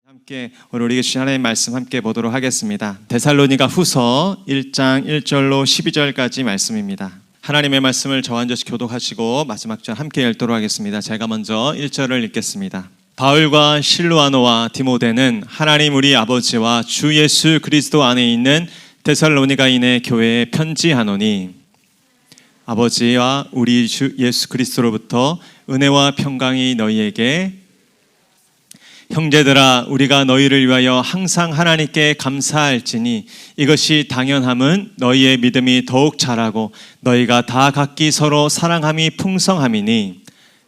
함께 오늘 우리에게 주신 하나님의 말씀 함께 보도록 하겠습니다. 데살로니가 후서 1장 1절로 12절까지 말씀입니다. 하나님의 말씀을 저와 한절씩 교독하시고 마지막 절 함께 읽도록 하겠습니다. 제가 먼저 1절을 읽겠습니다. 바울과 실루아노와 디모데는 하나님 우리 아버지와 주 예수 그리스도 안에 있는 데살로니가인의 교회에 편지하노니 아버지와 우리 주 예수 그리스도로부터 은혜와 평강이 너희에게. 형제들아, 우리가 너희를 위하여 항상 하나님께 감사할지니 이것이 당연함은 너희의 믿음이 더욱 자라고 너희가 다 각기 서로 사랑함이 풍성함이니,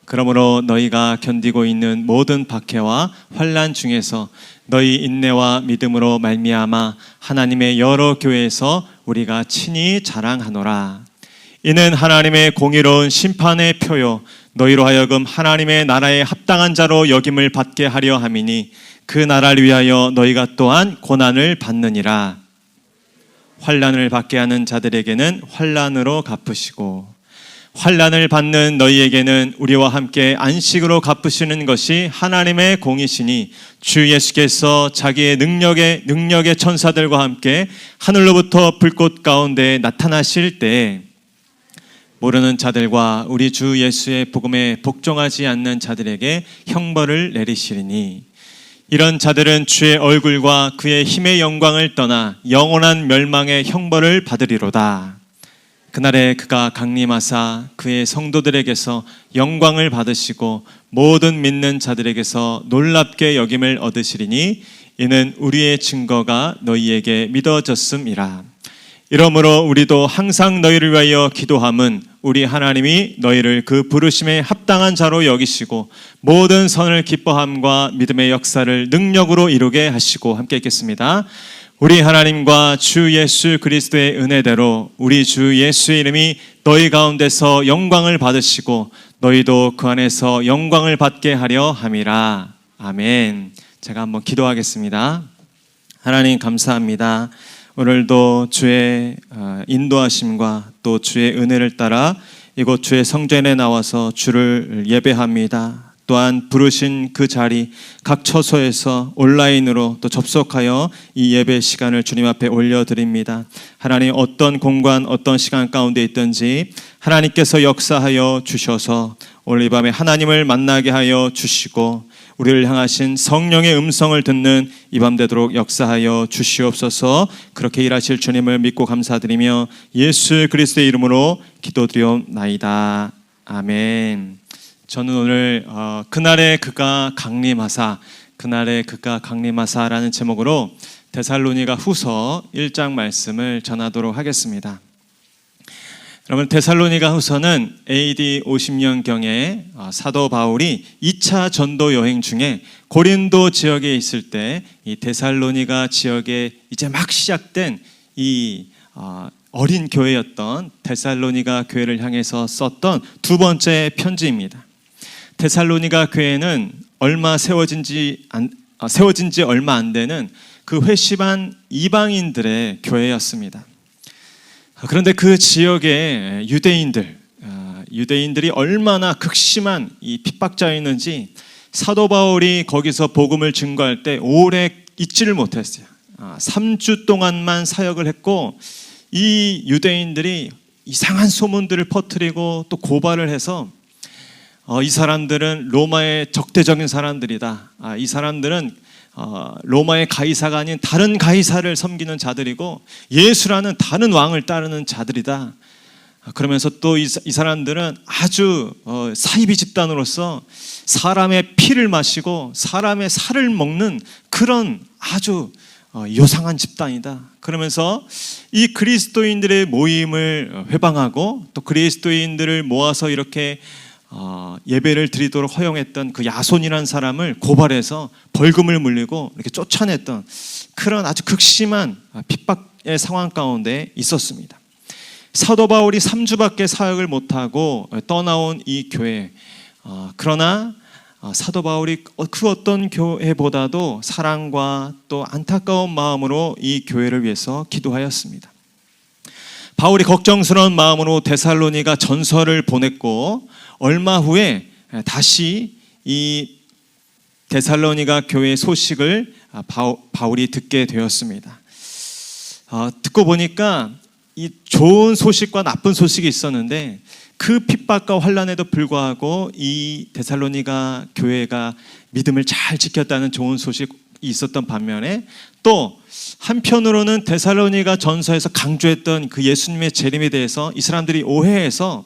그러므로 너희가 견디고 있는 모든 박해와 환난 중에서 너희 인내와 믿음으로 말미암아 하나님의 여러 교회에서 우리가 친히 자랑하노라. 이는 하나님의 공의로운 심판의 표요 너희로 하여금 하나님의 나라에 합당한 자로 여김을 받게 하려 함이니 그 나라를 위하여 너희가 또한 고난을 받느니라. 환난을 받게 하는 자들에게는 환난으로 갚으시고 환난을 받는 너희에게는 우리와 함께 안식으로 갚으시는 것이 하나님의 공이시니 주 예수께서 자기의 능력의 천사들과 함께 하늘로부터 불꽃 가운데 나타나실 때에 모르는 자들과 우리 주 예수의 복음에 복종하지 않는 자들에게 형벌을 내리시리니, 이런 자들은 주의 얼굴과 그의 힘의 영광을 떠나 영원한 멸망의 형벌을 받으리로다. 그날에 그가 강림하사 그의 성도들에게서 영광을 받으시고 모든 믿는 자들에게서 놀랍게 여김을 얻으시리니 이는 우리의 증거가 너희에게 믿어졌음이라. 이러므로 우리도 항상 너희를 위하여 기도함은 우리 하나님이 너희를 그 부르심에 합당한 자로 여기시고 모든 선을 기뻐함과 믿음의 역사를 능력으로 이루게 하시고, 함께 읽겠습니다. 우리 하나님과 주 예수 그리스도의 은혜대로 우리 주 예수의 이름이 너희 가운데서 영광을 받으시고 너희도 그 안에서 영광을 받게 하려 함이라. 아멘. 제가 한번 기도하겠습니다. 하나님 감사합니다. 오늘도 주의 인도하심과 또 주의 은혜를 따라 이곳 주의 성전에 나와서 주를 예배합니다. 또한 부르신 그 자리 각 처소에서 온라인으로 또 접속하여 이 예배 시간을 주님 앞에 올려드립니다. 하나님, 어떤 공간 어떤 시간 가운데 있든지 하나님께서 역사하여 주셔서 오늘 이 밤에 하나님을 만나게 하여 주시고 우리를 향하신 성령의 음성을 듣는 이 밤 되도록 역사하여 주시옵소서. 그렇게 일하실 주님을 믿고 감사드리며 예수 그리스도의 이름으로 기도드리옵나이다. 아멘. 저는 오늘 그날에 그가 강림하사라는 제목으로 데살로니가 후서 1장 말씀을 전하도록 하겠습니다. 여러분, 데살로니가 후서는 AD 50년경에 사도 바울이 2차 전도 여행 중에 고린도 지역에 있을 때 이 데살로니가 지역에 이제 막 시작된 이 어린 교회였던 데살로니가 교회를 향해서 썼던 두 번째 편지입니다. 데살로니가 교회는 세워진 지 얼마 안 되는 그 회심한 이방인들의 교회였습니다. 그런데 그 지역의 유대인들이 얼마나 극심한 이 핍박자였는지 사도 바울이 거기서 복음을 증거할 때 오래 잊지를 못했어요. 3주 동안만 사역을 했고 이 유대인들이 이상한 소문들을 퍼뜨리고 또 고발을 해서 이 사람들은 로마의 적대적인 사람들이다. 이 사람들은 로마의 가이사가 아닌 다른 가이사를 섬기는 자들이고 예수라는 다른 왕을 따르는 자들이다. 그러면서 또 이 사람들은 아주 사이비 집단으로서 사람의 피를 마시고 사람의 살을 먹는 그런 아주 요상한 집단이다. 그러면서 이 그리스도인들의 모임을 회방하고 또 그리스도인들을 모아서 이렇게 예배를 드리도록 허용했던 그 야손이라는 사람을 고발해서 벌금을 물리고 이렇게 쫓아냈던 그런 아주 극심한 핍박의 상황 가운데 있었습니다. 사도 바울이 3주밖에 사역을 못하고 떠나온 이 교회, 그러나 사도 바울이 그 어떤 교회보다도 사랑과 또 안타까운 마음으로 이 교회를 위해서 기도하였습니다. 바울이 걱정스러운 마음으로 데살로니가 전서를 보냈고 얼마 후에 다시 이 데살로니가 교회 소식을 바울이 듣게 되었습니다. 듣고 보니까 이 좋은 소식과 나쁜 소식이 있었는데 그 핍박과 환난에도 불구하고 이 데살로니가 교회가 믿음을 잘 지켰다는 좋은 소식이 있었던 반면에 또 한편으로는 데살로니가 전서에서 강조했던 그 예수님의 재림에 대해서 이 사람들이 오해해서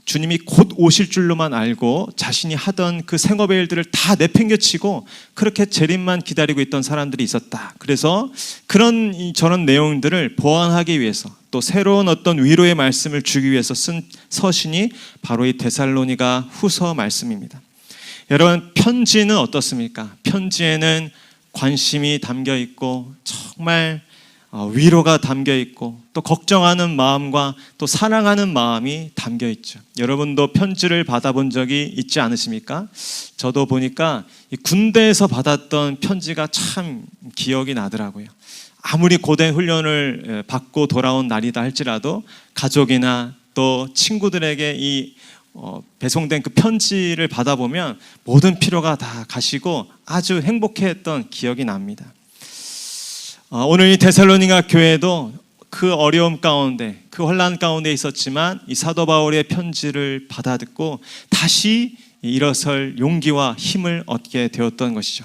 주님이 곧 오실 줄로만 알고 자신이 하던 그 생업의 일들을 다 내팽개치고 그렇게 재림만 기다리고 있던 사람들이 있었다. 그래서 그런 저런 내용들을 보완하기 위해서 또 새로운 어떤 위로의 말씀을 주기 위해서 쓴 서신이 바로 이 데살로니가 후서 말씀입니다. 여러분, 편지는 어떻습니까? 편지에는 관심이 담겨 있고 정말 위로가 담겨 있고 또 걱정하는 마음과 또 사랑하는 마음이 담겨 있죠. 여러분도 편지를 받아본 적이 있지 않으십니까? 저도 보니까 군대에서 받았던 편지가 참 기억이 나더라고요. 아무리 고된 훈련을 받고 돌아온 날이다 할지라도 가족이나 또 친구들에게 이 배송된 그 편지를 받아보면 모든 피로가 다 가시고 아주 행복해했던 기억이 납니다. 오늘 이 데살로니가 교회도 그 어려움 가운데 그 혼란 가운데 있었지만 이 사도 바울의 편지를 받아 듣고 다시 일어설 용기와 힘을 얻게 되었던 것이죠.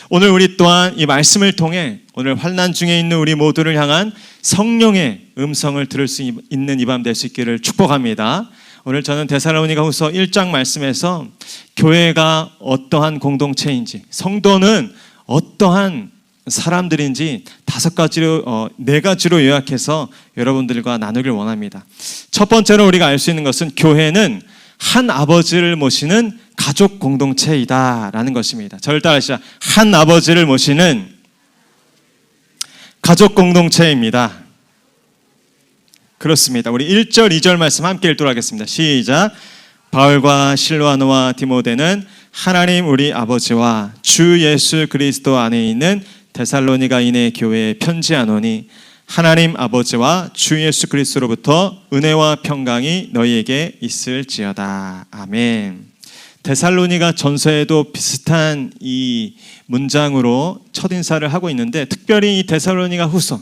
오늘 우리 또한 이 말씀을 통해 오늘 환난 중에 있는 우리 모두를 향한 성령의 음성을 들을 수 있는 이 밤 될 수 있기를 축복합니다. 오늘 저는 데살로니가 후서 1장 말씀에서 교회가 어떠한 공동체인지, 성도는 어떠한 사람들인지 5가지로 4가지로 요약해서 여러분들과 나누길 원합니다. 첫 번째로 우리가 알 수 있는 것은 교회는 한 아버지를 모시는 가족 공동체이다라는 것입니다. 저를 따라하시죠. 한 아버지를 모시는 가족 공동체입니다. 그렇습니다. 우리 1절, 2절 말씀 함께 읽도록 하겠습니다. 시작. 바울과 실와노와 디모데는 하나님 우리 아버지와 주 예수 그리스도 안에 있는 데살로니가인의 교회에 편지하노니 하나님 아버지와 주 예수 그리스도로부터 은혜와 평강이 너희에게 있을지어다. 아멘. 데살로니가 전서에도 비슷한 이 문장으로 첫인사를 하고 있는데 특별히 이 데살로니가 후서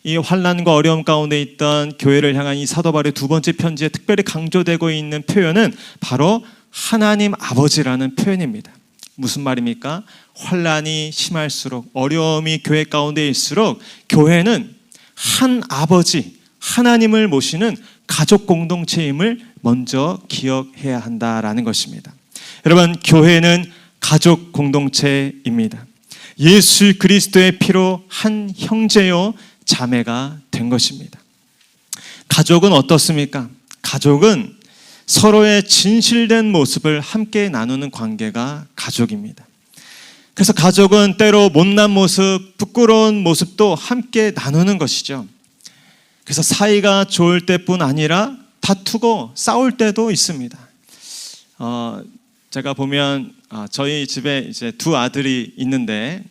이 환난과 어려움 가운데 있던 교회를 향한 이 사도 바울의 두 번째 편지에 특별히 강조되고 있는 표현은 바로 하나님 아버지라는 표현입니다. 무슨 말입니까? 환난이 심할수록 어려움이 교회 가운데 있을수록 교회는 한 아버지 하나님을 모시는 가족 공동체임을 먼저 기억해야 한다라는 것입니다. 여러분, 교회는 가족 공동체입니다. 예수 그리스도의 피로 한 형제요 자매가 된 것입니다. 가족은 어떻습니까? 가족은 서로의 진실된 모습을 함께 나누는 관계가 가족입니다. 그래서 가족은 때로 못난 모습, 부끄러운 모습도 함께 나누는 것이죠. 그래서 사이가 좋을 때뿐 아니라 다투고 싸울 때도 있습니다. 제가 보면 저희 집에 이제 2 아들이 있는데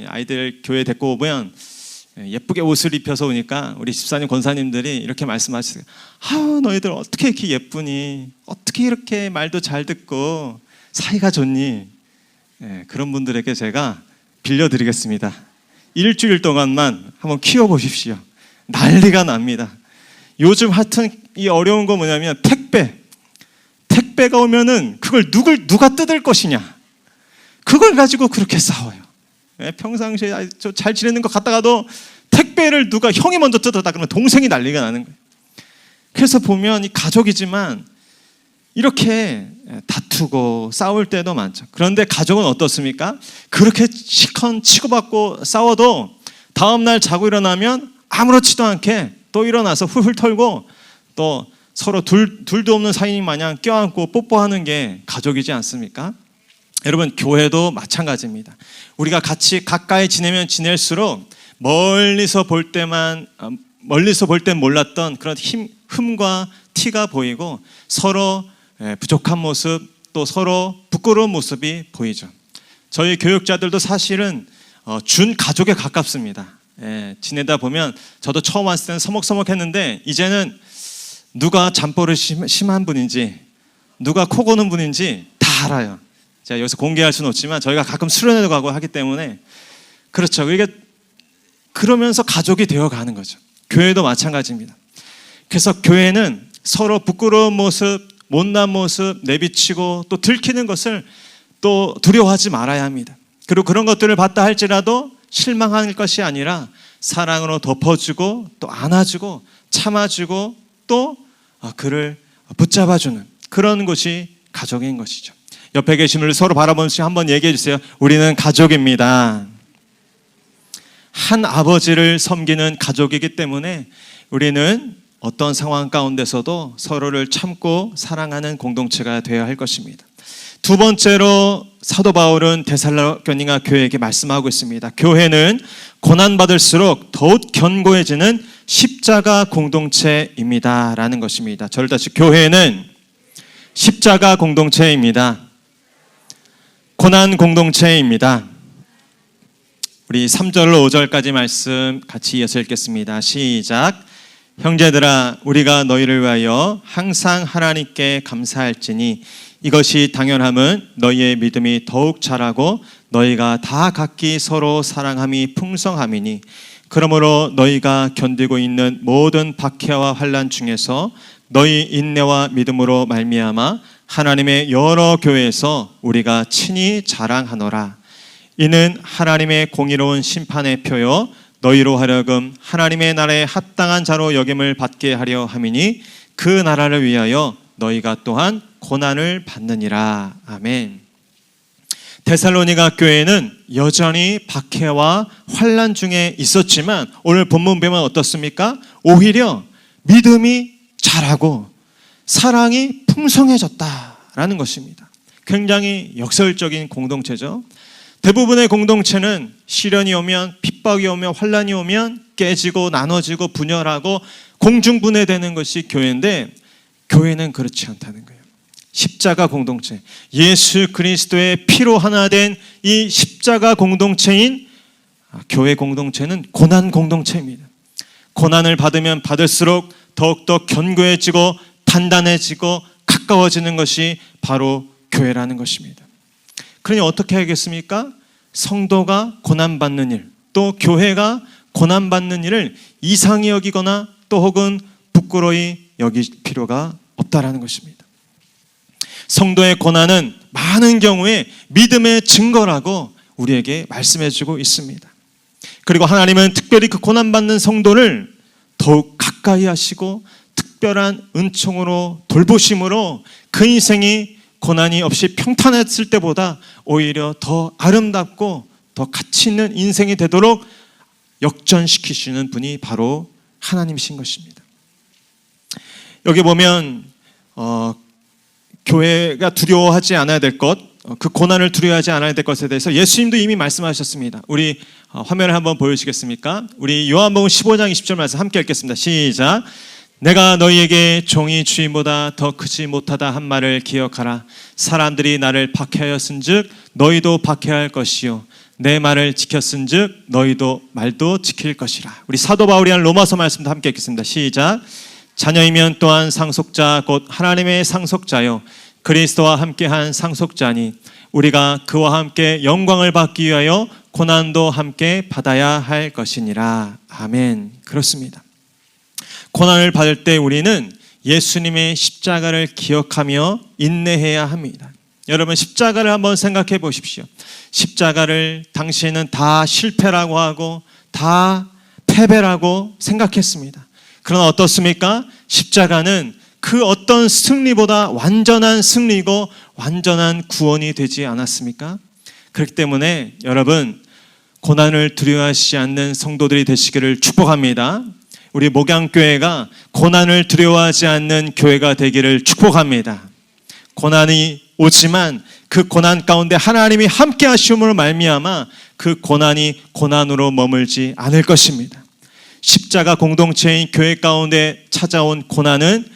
아이들 교회 데리고 오면 예쁘게 옷을 입혀서 오니까 우리 집사님 권사님들이 이렇게 말씀하시세요. 너희들 어떻게 이렇게 예쁘니? 어떻게 이렇게 말도 잘 듣고 사이가 좋니? 그런 분들에게 제가 빌려드리겠습니다. 일주일 동안만 한번 키워보십시오. 난리가 납니다. 요즘 하여튼 이 어려운 거 뭐냐면 택배가 오면은 그걸 누가 뜯을 것이냐, 그걸 가지고 그렇게 싸워요. 평상시에 잘 지내는 것 같다가도 택배를 누가 형이 먼저 뜯었다 그러면 동생이 난리가 나는 거예요. 그래서 보면 이 가족이지만 이렇게 다투고 싸울 때도 많죠. 그런데 가족은 어떻습니까? 그렇게 시컨 치고받고 싸워도 다음날 자고 일어나면 아무렇지도 않게 또 일어나서 훌훌 털고 또 서로 둘도 없는 사이인 마냥 껴안고 뽀뽀하는 게 가족이지 않습니까? 여러분, 교회도 마찬가지입니다. 우리가 같이 가까이 지내면 지낼수록 멀리서 볼 땐 몰랐던 그런 흠과 티가 보이고 서로 부족한 모습, 또 서로 부끄러운 모습이 보이죠. 저희 교육자들도 사실은 준 가족에 가깝습니다. 지내다 보면 저도 처음 왔을 때는 서먹서먹했는데 이제는 누가 잠버릇이 심한 분인지 누가 코 고는 분인지 다 알아요. 제가 여기서 공개할 수는 없지만 저희가 가끔 수련회도 가고 하기 때문에 그렇죠. 그러면서 가족이 되어가는 거죠. 교회도 마찬가지입니다. 그래서 교회는 서로 부끄러운 모습, 못난 모습 내비치고 또 들키는 것을 또 두려워하지 말아야 합니다. 그리고 그런 것들을 봤다 할지라도 실망할 것이 아니라 사랑으로 덮어주고 또 안아주고 참아주고 또 그를 붙잡아주는 그런 것이 가족인 것이죠. 옆에 계신 분을 서로 바라보면서 한번 얘기해 주세요. 우리는 가족입니다. 한 아버지를 섬기는 가족이기 때문에 우리는 어떤 상황 가운데서도 서로를 참고 사랑하는 공동체가 되어야 할 것입니다. 두 번째로 사도 바울은 데살로니가 교회에게 말씀하고 있습니다. 교회는 고난받을수록 더욱 견고해지는 십자가 공동체입니다 라는 것입니다. 저를 다시, 교회는 십자가 공동체입니다. 고난 공동체입니다. 우리 3절로 5절까지 말씀 같이 이어서 읽겠습니다. 시작. 형제들아, 우리가 너희를 위하여 항상 하나님께 감사할지니 이것이 당연함은 너희의 믿음이 더욱 자라고 너희가 다 각기 서로 사랑함이 풍성함이니, 그러므로 너희가 견디고 있는 모든 박해와 환난 중에서 너희 인내와 믿음으로 말미암아 하나님의 여러 교회에서 우리가 친히 자랑하노라. 이는 하나님의 공의로운 심판의 표요 너희로 하여금 하나님의 나라에 합당한 자로 여김을 받게 하려 함이니 그 나라를 위하여 너희가 또한 고난을 받느니라. 아멘. 데살로니가 교회는 여전히 박해와 환난 중에 있었지만 오늘 본문 보면 어떻습니까? 오히려 믿음이 자라고 사랑이 풍성해졌다라는 것입니다. 굉장히 역설적인 공동체죠. 대부분의 공동체는 시련이 오면, 핍박이 오면, 환난이 오면 깨지고 나눠지고 분열하고 공중분해되는 것이 교회인데, 교회는 그렇지 않다는 거예요. 십자가 공동체, 예수 그리스도의 피로 하나 된 이 십자가 공동체인 교회 공동체는 고난 공동체입니다. 고난을 받으면 받을수록 더욱더 견고해지고 단단해지고 가까워지는 것이 바로 교회라는 것입니다. 그러니 어떻게 하겠습니까? 성도가 고난받는 일, 또 교회가 고난받는 일을 이상히 여기거나 또 혹은 부끄러이 여길 필요가 없다라는 것입니다. 성도의 고난은 많은 경우에 믿음의 증거라고 우리에게 말씀해주고 있습니다. 그리고 하나님은 특별히 그 고난받는 성도를 더욱 가까이 하시고 특별한 은총으로 돌보심으로 그 인생이 고난이 없이 평탄했을 때보다 오히려 더 아름답고 더 가치 있는 인생이 되도록 역전시키시는 분이 바로 하나님이신 것입니다. 여기 보면 교회가 두려워하지 않아야 될 것, 그 고난을 두려워하지 않아야 될 것에 대해서 예수님도 이미 말씀하셨습니다. 우리 화면을 한번 보여주시겠습니까? 우리 요한복음 15장 20절 말씀 함께 읽겠습니다. 시작. 내가 너희에게 종이 주인보다 더 크지 못하다 한 말을 기억하라. 사람들이 나를 박해하였은즉 너희도 박해할 것이요 내 말을 지켰은즉 너희도 말도 지킬 것이라. 우리 사도 바울이 한 로마서 말씀도 함께 읽겠습니다. 시작. 자녀이면 또한 상속자 곧 하나님의 상속자요 그리스도와 함께한 상속자니 우리가 그와 함께 영광을 받기 위하여 고난도 함께 받아야 할 것이니라. 아멘. 그렇습니다. 고난을 받을 때 우리는 예수님의 십자가를 기억하며 인내해야 합니다. 여러분, 십자가를 한번 생각해 보십시오. 십자가를 당시에는 다 실패라고 하고 다 패배라고 생각했습니다. 그러나 어떻습니까? 십자가는 그 어떤 승리보다 완전한 승리고 완전한 구원이 되지 않았습니까? 그렇기 때문에 여러분, 고난을 두려워하지 않는 성도들이 되시기를 축복합니다. 우리 목양교회가 고난을 두려워하지 않는 교회가 되기를 축복합니다. 고난이 오지만 그 고난 가운데 하나님이 함께 하심으로 말미암아 그 고난이 고난으로 머물지 않을 것입니다. 십자가 공동체인 교회 가운데 찾아온 고난은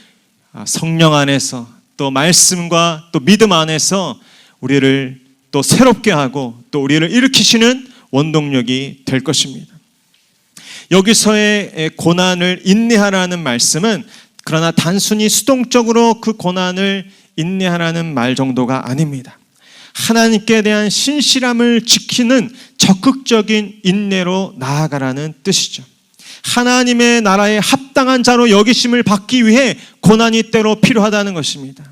성령 안에서 또 말씀과 또 믿음 안에서 우리를 또 새롭게 하고 또 우리를 일으키시는 원동력이 될 것입니다. 여기서의 고난을 인내하라는 말씀은 그러나 단순히 수동적으로 그 고난을 인내하라는 말 정도가 아닙니다. 하나님께 대한 신실함을 지키는 적극적인 인내로 나아가라는 뜻이죠. 하나님의 나라에 합당한 자로 여기심을 받기 위해 고난이 때로 필요하다는 것입니다.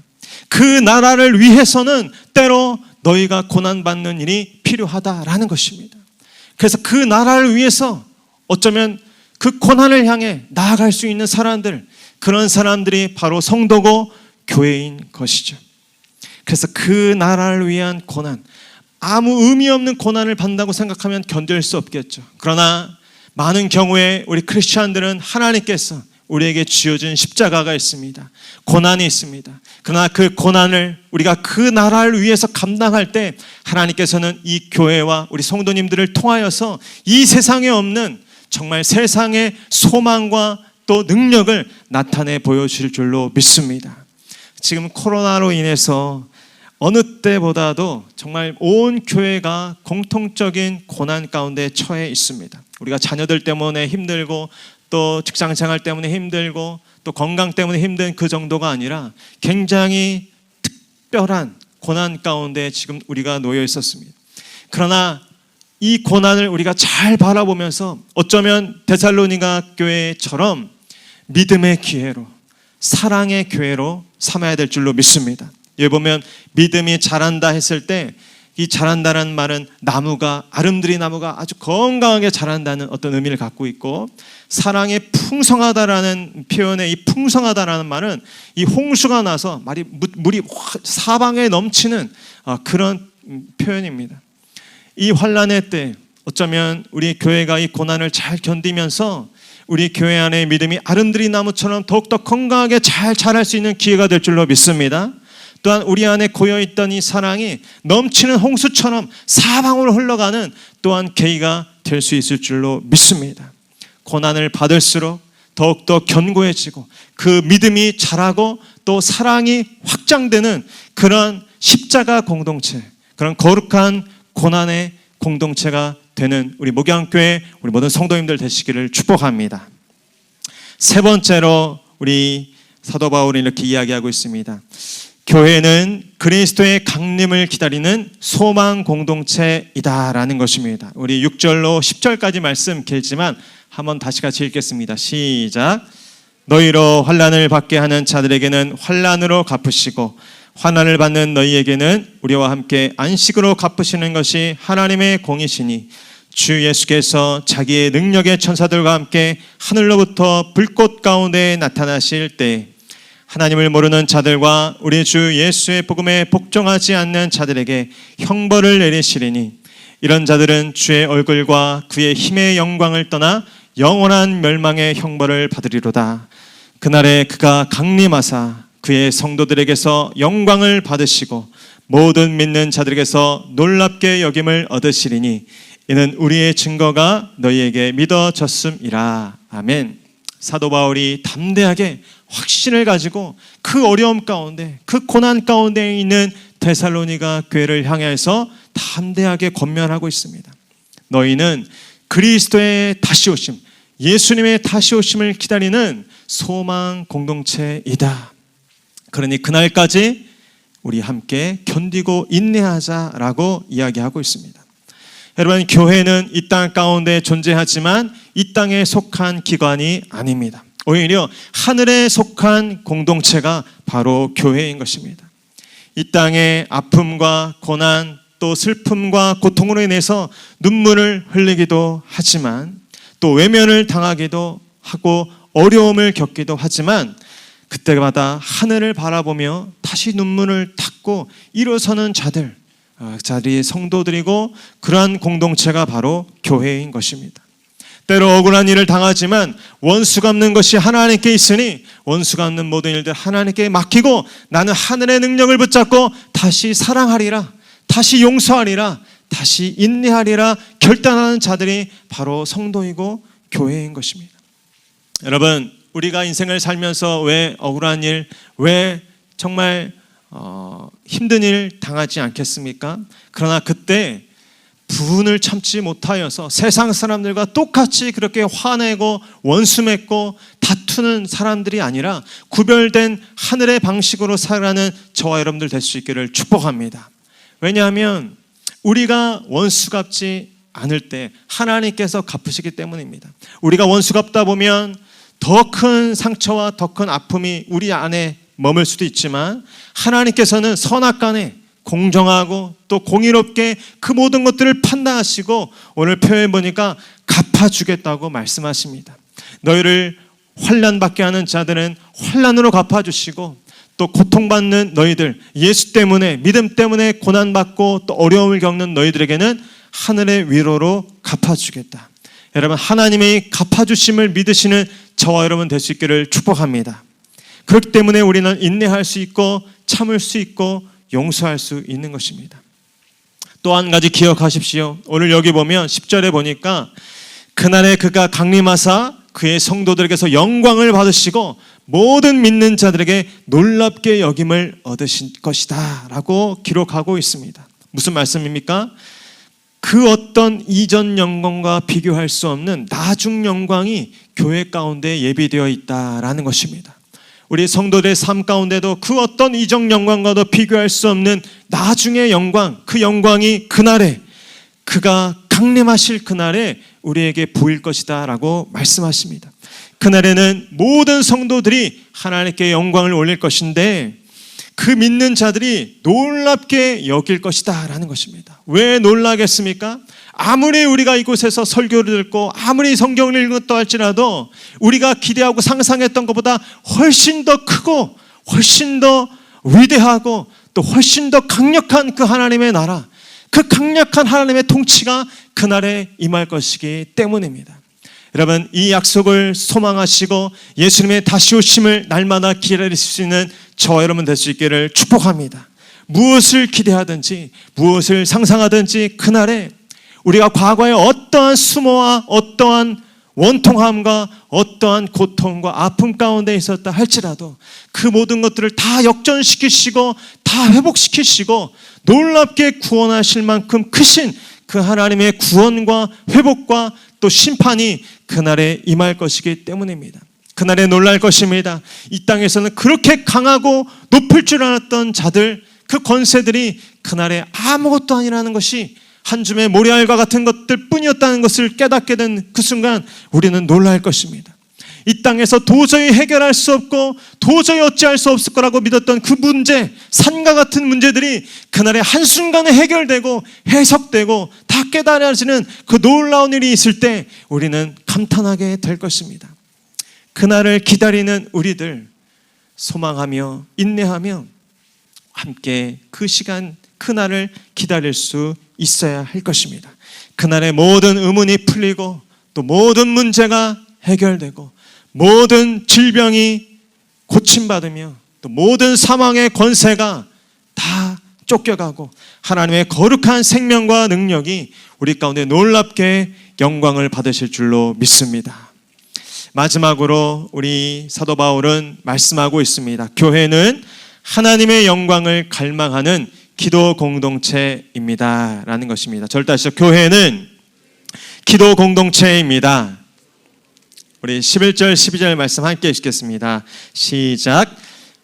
그 나라를 위해서는 때로 너희가 고난받는 일이 필요하다라는 것입니다. 그래서 그 나라를 위해서 어쩌면 그 고난을 향해 나아갈 수 있는 사람들, 그런 사람들이 바로 성도고 교회인 것이죠. 그래서 그 나라를 위한 고난, 아무 의미 없는 고난을 받는다고 생각하면 견딜 수 없겠죠. 그러나 많은 경우에 우리 크리스찬들은 하나님께서 우리에게 쥐어준 십자가가 있습니다. 고난이 있습니다. 그러나 그 고난을 우리가 그 나라를 위해서 감당할 때 하나님께서는 이 교회와 우리 성도님들을 통하여서 이 세상에 없는 정말 세상의 소망과 또 능력을 나타내 보여주실 줄로 믿습니다. 지금 코로나로 인해서 어느 때보다도 정말 온 교회가 공통적인 고난 가운데 처해 있습니다. 우리가 자녀들 때문에 힘들고 또 직장 생활 때문에 힘들고 또 건강 때문에 힘든 그 정도가 아니라 굉장히 특별한 고난 가운데 지금 우리가 놓여 있었습니다. 그러나 이 고난을 우리가 잘 바라보면서 어쩌면 데살로니가 교회처럼 믿음의 기회로, 사랑의 교회로 삼아야 될 줄로 믿습니다. 여기 보면 믿음이 자란다 했을 때 이 자란다는 말은 나무가, 아름드리 나무가 아주 건강하게 자란다는 어떤 의미를 갖고 있고, 사랑이 풍성하다라는 표현의 이 풍성하다라는 말은 이 홍수가 나서 물이 사방에 넘치는 그런 표현입니다. 이 환난의 때 어쩌면 우리 교회가 이 고난을 잘 견디면서 우리 교회 안에 믿음이 아름드리 나무처럼 더욱더 건강하게 잘 자랄 수 있는 기회가 될 줄로 믿습니다. 또한 우리 안에 고여있던 이 사랑이 넘치는 홍수처럼 사방으로 흘러가는 또한 계기가 될 수 있을 줄로 믿습니다. 고난을 받을수록 더욱더 견고해지고 그 믿음이 자라고 또 사랑이 확장되는 그런 십자가 공동체, 그런 거룩한 고난의 공동체가 되는 우리 목양교회 우리 모든 성도님들 되시기를 축복합니다. 세 번째로 우리 사도 바울이 이렇게 이야기하고 있습니다. 교회는 그리스도의 강림을 기다리는 소망 공동체이다라는 것입니다. 우리 6절로 10절까지 말씀 길지만 한번 다시 같이 읽겠습니다. 시작. 너희로 환난을 받게 하는 자들에게는 환난으로 갚으시고 환난을 받는 너희에게는 우리와 함께 안식으로 갚으시는 것이 하나님의 공이시니 주 예수께서 자기의 능력의 천사들과 함께 하늘로부터 불꽃 가운데 나타나실 때 하나님을 모르는 자들과 우리 주 예수의 복음에 복종하지 않는 자들에게 형벌을 내리시리니 이런 자들은 주의 얼굴과 그의 힘의 영광을 떠나 영원한 멸망의 형벌을 받으리로다. 그날에 그가 강림하사 그의 성도들에게서 영광을 받으시고 모든 믿는 자들에게서 놀랍게 여김을 얻으시리니 이는 우리의 증거가 너희에게 믿어졌음이라. 아멘. 사도 바울이 담대하게 확신을 가지고 그 어려움 가운데, 그 고난 가운데 있는 데살로니가 교회를 향해서 담대하게 권면하고 있습니다. 너희는 그리스도의 다시 오심, 예수님의 다시 오심을 기다리는 소망 공동체이다. 그러니 그날까지 우리 함께 견디고 인내하자라고 이야기하고 있습니다. 여러분, 교회는 이 땅 가운데 존재하지만 이 땅에 속한 기관이 아닙니다. 오히려 하늘에 속한 공동체가 바로 교회인 것입니다. 이 땅의 아픔과 고난 또 슬픔과 고통으로 인해서 눈물을 흘리기도 하지만 또 외면을 당하기도 하고 어려움을 겪기도 하지만 그때마다 하늘을 바라보며 다시 눈물을 닦고 일어서는 자들이 성도들이고 그러한 공동체가 바로 교회인 것입니다. 때로 억울한 일을 당하지만 원수 갚는 것이 하나님께 있으니 원수 갚는 모든 일들 하나님께 맡기고 나는 하늘의 능력을 붙잡고 다시 사랑하리라, 다시 용서하리라, 다시 인내하리라 결단하는 자들이 바로 성도이고 교회인 것입니다. 여러분, 우리가 인생을 살면서 왜 억울한 일, 왜 정말 힘든 일 당하지 않겠습니까? 그러나 그때 분을 참지 못하여서 세상 사람들과 똑같이 그렇게 화내고 원수 맺고 다투는 사람들이 아니라 구별된 하늘의 방식으로 살아가는 저와 여러분들 될 수 있기를 축복합니다. 왜냐하면 우리가 원수 갚지 않을 때 하나님께서 갚으시기 때문입니다. 우리가 원수 갚다 보면 더 큰 상처와 더 큰 아픔이 우리 안에 머물 수도 있지만 하나님께서는 선악간에 공정하고 또 공의롭게 그 모든 것들을 판단하시고 오늘 표현 보니까 갚아주겠다고 말씀하십니다. 너희를 환난받게 하는 자들은 환난으로 갚아주시고 또 고통받는 너희들, 예수 때문에 믿음 때문에 고난받고 또 어려움을 겪는 너희들에게는 하늘의 위로로 갚아주겠다. 여러분, 하나님의 갚아주심을 믿으시는 저와 여러분 될 수 있기를 축복합니다. 그렇기 때문에 우리는 인내할 수 있고 참을 수 있고 용서할 수 있는 것입니다. 또 한 가지 기억하십시오. 오늘 여기 보면 10절에 보니까 그날에 그가 강림하사 그의 성도들에게서 영광을 받으시고 모든 믿는 자들에게 놀랍게 여김을 얻으실 것이다 라고 기록하고 있습니다. 무슨 말씀입니까? 그 어떤 이전 영광과 비교할 수 없는 나중 영광이 교회 가운데 예비되어 있다라는 것입니다. 우리 성도들의 삶 가운데도 그 어떤 이전 영광과도 비교할 수 없는 나중의 영광, 그 영광이 그날에 그가 강림하실 그날에 우리에게 보일 것이다 라고 말씀하십니다. 그날에는 모든 성도들이 하나님께 영광을 올릴 것인데 그 믿는 자들이 놀랍게 여길 것이다 라는 것입니다. 왜 놀라겠습니까? 아무리 우리가 이곳에서 설교를 듣고 아무리 성경을 읽었다 할지라도 우리가 기대하고 상상했던 것보다 훨씬 더 크고 훨씬 더 위대하고 또 훨씬 더 강력한 그 하나님의 나라, 그 강력한 하나님의 통치가 그날에 임할 것이기 때문입니다. 여러분, 이 약속을 소망하시고 예수님의 다시 오심을 날마다 기다릴 수 있는 저와 여러분 될 수 있기를 축복합니다. 무엇을 기대하든지 무엇을 상상하든지 그날에 우리가 과거에 어떠한 수모와 어떠한 원통함과 어떠한 고통과 아픔 가운데 있었다 할지라도 그 모든 것들을 다 역전시키시고 다 회복시키시고 놀랍게 구원하실 만큼 크신 그 하나님의 구원과 회복과 또 심판이 그날에 임할 것이기 때문입니다. 그날에 놀랄 것입니다. 이 땅에서는 그렇게 강하고 높을 줄 알았던 자들, 그 권세들이 그날에 아무것도 아니라는 것이 한 줌의 모래알과 같은 것들 뿐이었다는 것을 깨닫게 된 그 순간 우리는 놀랄 것입니다. 이 땅에서 도저히 해결할 수 없고 도저히 어찌할 수 없을 거라고 믿었던 그 문제, 산과 같은 문제들이 그날에 한순간에 해결되고 해석되고 다 깨달아지는 그 놀라운 일이 있을 때 우리는 감탄하게 될 것입니다. 그날을 기다리는 우리들 소망하며 인내하며 함께 그 시간 그날을 기다릴 수 있어야 할 것입니다. 그날의 모든 의문이 풀리고 또 모든 문제가 해결되고 모든 질병이 고침받으며 또 모든 사망의 권세가 다 쫓겨가고 하나님의 거룩한 생명과 능력이 우리 가운데 놀랍게 영광을 받으실 줄로 믿습니다. 마지막으로 우리 사도 바울은 말씀하고 있습니다. 교회는 하나님의 영광을 갈망하는 기도 공동체입니다 라는 것입니다. 저를 따시죠. 교회는 기도 공동체입니다. 우리 11절 12절 말씀 함께 읽겠습니다. 시작.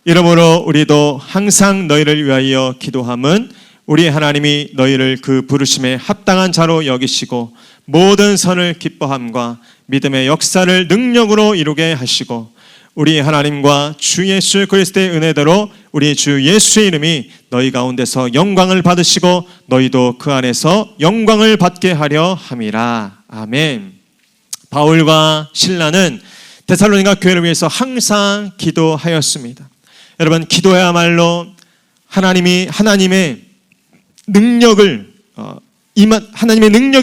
이러므로 우리도 항상 너희를 위하여 기도함은 우리 하나님이 너희를 그 부르심에 합당한 자로 여기시고 모든 선을 기뻐함과 믿음의 역사를 능력으로 이루게 하시고 우리 하나님과 주 예수 그리스도의 은혜대로 우리 주 예수의 이름이 너희 가운데서 영광을 받으시고 너희도 그 안에서 영광을 받게 하려 함이라. 아멘. 바울과 실라는 데살로니가 교회를 위해서 항상 기도하였습니다. 여러분, 기도야말로 하나님의 능력이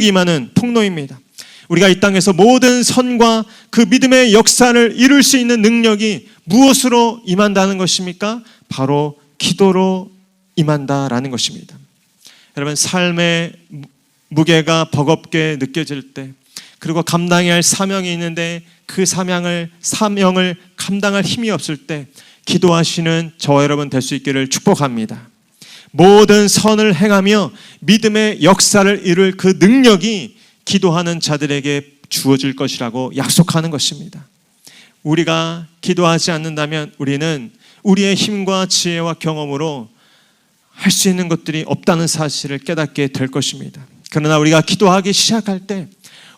임하는 통로입니다. 우리가 이 땅에서 모든 선과 그 믿음의 역사를 이룰 수 있는 능력이 무엇으로 임한다는 것입니까? 바로 기도로 임한다라는 것입니다. 여러분, 삶의 무게가 버겁게 느껴질 때 그리고 감당해야 할 사명이 있는데 그 사명을 감당할 힘이 없을 때 기도하시는 저와 여러분 될 수 있기를 축복합니다. 모든 선을 행하며 믿음의 역사를 이룰 그 능력이 기도하는 자들에게 주어질 것이라고 약속하는 것입니다. 우리가 기도하지 않는다면 우리는 우리의 힘과 지혜와 경험으로 할 수 있는 것들이 없다는 사실을 깨닫게 될 것입니다. 그러나 우리가 기도하기 시작할 때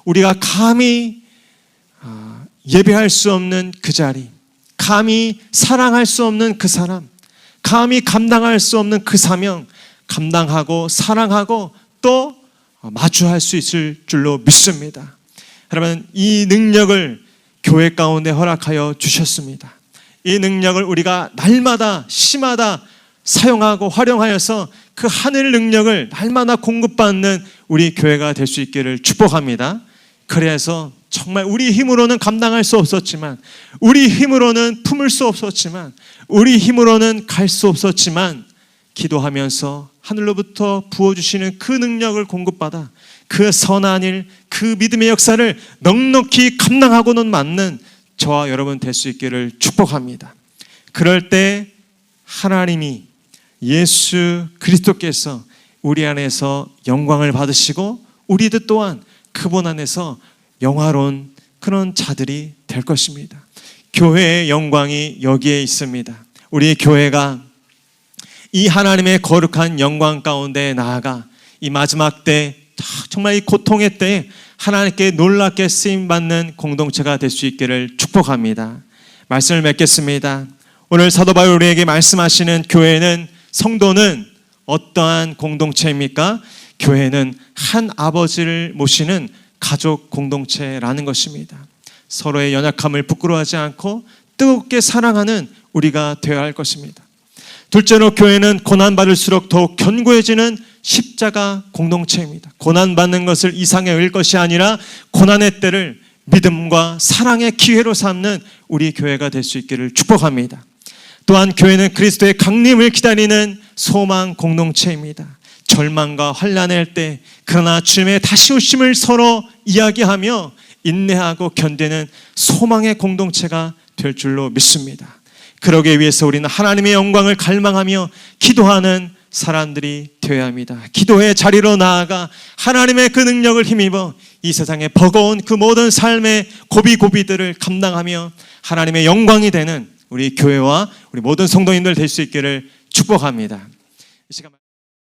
우리가 감히 예배할 수 없는 그 자리, 감히 사랑할 수 없는 그 사람, 감히 감당할 수 없는 그 사명, 감당하고 사랑하고 또 마주할 수 있을 줄로 믿습니다. 여러분, 이 능력을 교회 가운데 허락하여 주셨습니다. 이 능력을 우리가 날마다 시마다 사용하고 활용하여서 그 하늘 능력을 날마다 공급받는 우리 교회가 될 수 있기를 축복합니다. 그래서 정말 우리 힘으로는 감당할 수 없었지만, 우리 힘으로는 품을 수 없었지만, 우리 힘으로는 갈 수 없었지만 기도하면서 하늘로부터 부어주시는 그 능력을 공급받아 그 선한 일, 그 믿음의 역사를 넉넉히 감당하고는 맞는 저와 여러분 될 수 있기를 축복합니다. 그럴 때 하나님이 예수 그리스도께서 우리 안에서 영광을 받으시고 우리들 또한 그분 안에서 영화로운 그런 자들이 될 것입니다. 교회의 영광이 여기에 있습니다. 우리 교회가 이 하나님의 거룩한 영광 가운데 나아가 이 마지막 때 정말 이 고통의 때에 하나님께 놀랍게 쓰임받는 공동체가 될 수 있기를 축복합니다. 말씀을 맺겠습니다. 오늘 사도 바울 우리에게 말씀하시는 교회는, 성도는 어떠한 공동체입니까? 교회는 한 아버지를 모시는 가족 공동체라는 것입니다. 서로의 연약함을 부끄러워하지 않고 뜨겁게 사랑하는 우리가 되어야 할 것입니다. 둘째로 교회는 고난받을수록 더욱 견고해지는 십자가 공동체입니다. 고난받는 것을 이상에 여길 것이 아니라 고난의 때를 믿음과 사랑의 기회로 삼는 우리 교회가 될 수 있기를 축복합니다. 또한 교회는 그리스도의 강림을 기다리는 소망 공동체입니다. 절망과 환난의 때 그러나 주님의 다시 오심을 서로 이야기하며 인내하고 견디는 소망의 공동체가 될 줄로 믿습니다. 그러기 위해서 우리는 하나님의 영광을 갈망하며 기도하는 사람들이 되어야 합니다. 기도의 자리로 나아가 하나님의 그 능력을 힘입어 이 세상의 버거운 그 모든 삶의 고비고비들을 감당하며 하나님의 영광이 되는 우리 교회와 우리 모든 성도님들 될 수 있기를 축복합니다. 이 시간